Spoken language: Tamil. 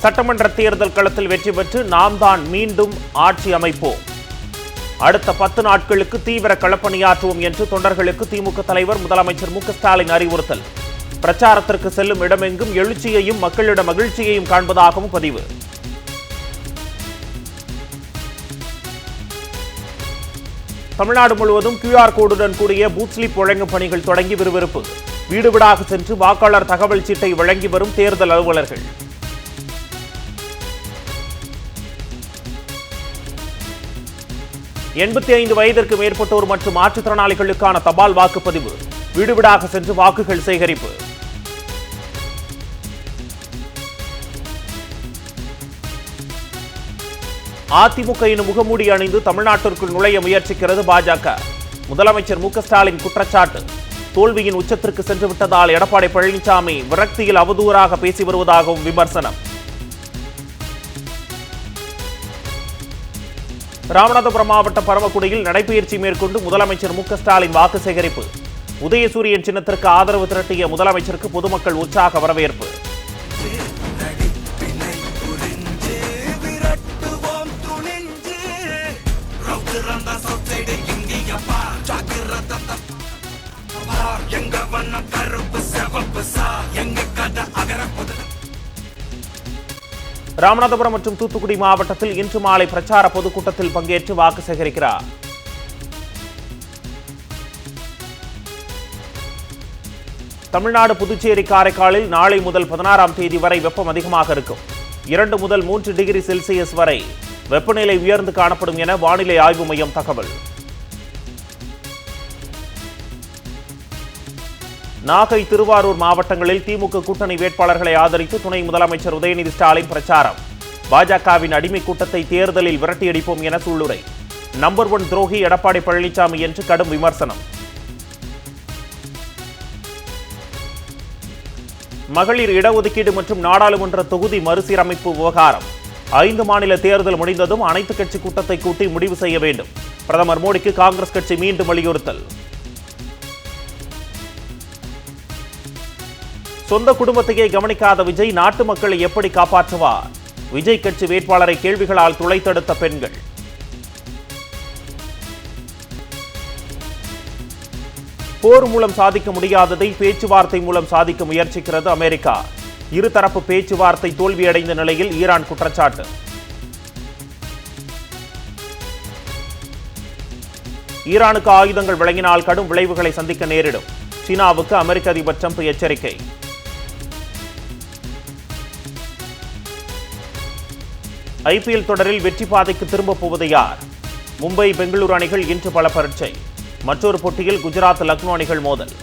சட்டமன்ற தேர்தல் களத்தில் வெற்றி பெற்று நாம் தான் மீண்டும் ஆட்சி அமைப்போம். அடுத்த 10 நாட்களுக்கு தீவிர களப்பணியாற்றுவோம் என்று தொண்டர்களுக்கு திமுக தலைவர் முதலமைச்சர் மு க ஸ்டாலின் அறிவுறுத்தல். பிரச்சாரத்திற்கு செல்லும் இடமெங்கும் எழுச்சியையும் மக்களிடம் மகிழ்ச்சியையும் காண்பதாகவும் பதிவு. தமிழ்நாடு முழுவதும் QR கோடுடன் கூடிய பூத் ஸ்லிப் வழங்கும் பணிகள் தொடங்கி விறுவிறுப்பு. வீடு வீடாக சென்று வாக்காளர் தகவல் சீட்டை வழங்கி வரும் தேர்தல் அலுவலர்கள். எண்பத்தி 5 வயதிற்கு மேற்பட்டோர் மற்றும் மாற்றுத்திறனாளிகளுக்கான தபால் வாக்குப்பதிவு. வீடு வீடாக சென்று வாக்குகள் சேகரிப்பு. அதிமுக எனும் முகமூடி அணிந்து தமிழ்நாட்டிற்குள் நுழைய முயற்சிக்கிறது பாஜக. முதலமைச்சர் மு க ஸ்டாலின் குற்றச்சாட்டு. தோல்வியின் உச்சத்திற்கு சென்று விட்டதால் எடப்பாடி பழனிசாமி விரக்தியில் அவதூறாக பேசி வருவதாகவும் விமர்சனம். ராமநாதபுரம் மாவட்டம் பரமக்குடியில் நடைபயிற்சி மேற்கொண்டு முதலமைச்சர் மு க ஸ்டாலின் வாக்கு சேகரிப்பு. உதயசூரியன் சின்னத்திற்கு ஆதரவு திரட்டிய முதலமைச்சருக்கு பொதுமக்கள் உற்சாக வரவேற்பு. ராமநாதபுரம் மற்றும் தூத்துக்குடி மாவட்டத்தில் இன்று மாலை பிரச்சார பொதுக்கூட்டத்தில் பங்கேற்று வாக்கு சேகரிக்கிறார். தமிழ்நாடு, புதுச்சேரி, காரைக்காலில் நாளை முதல் 16ஆம் தேதி வரை வெப்பம் அதிகமாக இருக்கும். 2 முதல் 3 டிகிரி செல்சியஸ் வரை வெப்பநிலை உயர்ந்து காணப்படும் என வானிலை ஆய்வு மையம் தகவல். நாகை, திருவாரூர் மாவட்டங்களில் திமுக கூட்டணி வேட்பாளர்களை ஆதரித்து துணை முதலமைச்சர் உதயநிதி ஸ்டாலின் பிரச்சாரம். பாஜகவின் அடிமை கூட்டத்தை தேர்தலில் விரட்டியடிப்போம் என சூளுரை. நம்பர் 1 துரோகி எடப்பாடி பழனிசாமி என்று கடும் விமர்சனம். மகளிர் இடஒதுக்கீடு மற்றும் நாடாளுமன்ற தொகுதி மறுசீரமைப்பு விவகாரம். 5 மாநில தேர்தல் முடிந்ததும் அனைத்து கட்சி கூட்டத்தை கூட்டி முடிவு செய்ய வேண்டும். பிரதமர் மோடிக்கு காங்கிரஸ் கட்சி மீண்டும் வலியுறுத்தல். சொந்த குடும்பத்தையே கவனிக்காத விஜய் நாட்டு மக்களை எப்படி காப்பாற்றுவார்? விஜய் கட்சி வேட்பாளரை கேள்விகளால் துளைத்தெடுத்த பெண்கள். போர் மூலம் சாதிக்க முடியாததை பேச்சுவார்த்தை மூலம் சாதிக்க முயற்சிக்கிறது அமெரிக்கா. இருதரப்பு பேச்சுவார்த்தை தோல்வியடைந்த நிலையில் ஈரான் குற்றச்சாட்டு. ஈரானுக்கு ஆயுதங்கள் வழங்கினால் கடும் விளைவுகளை சந்திக்க நேரிடும். சீனாவுக்கு அமெரிக்க அதிபர் ட்ரம்ப் எச்சரிக்கை. IPL தொடரில் வெற்றி பாதைக்கு திரும்ப போவது யார்? மும்பை, பெங்களூரு அணிகள் இன்று பல பரீட்சை. மற்றொரு போட்டியில் குஜராத், லக்னோ அணிகள் மோதல்.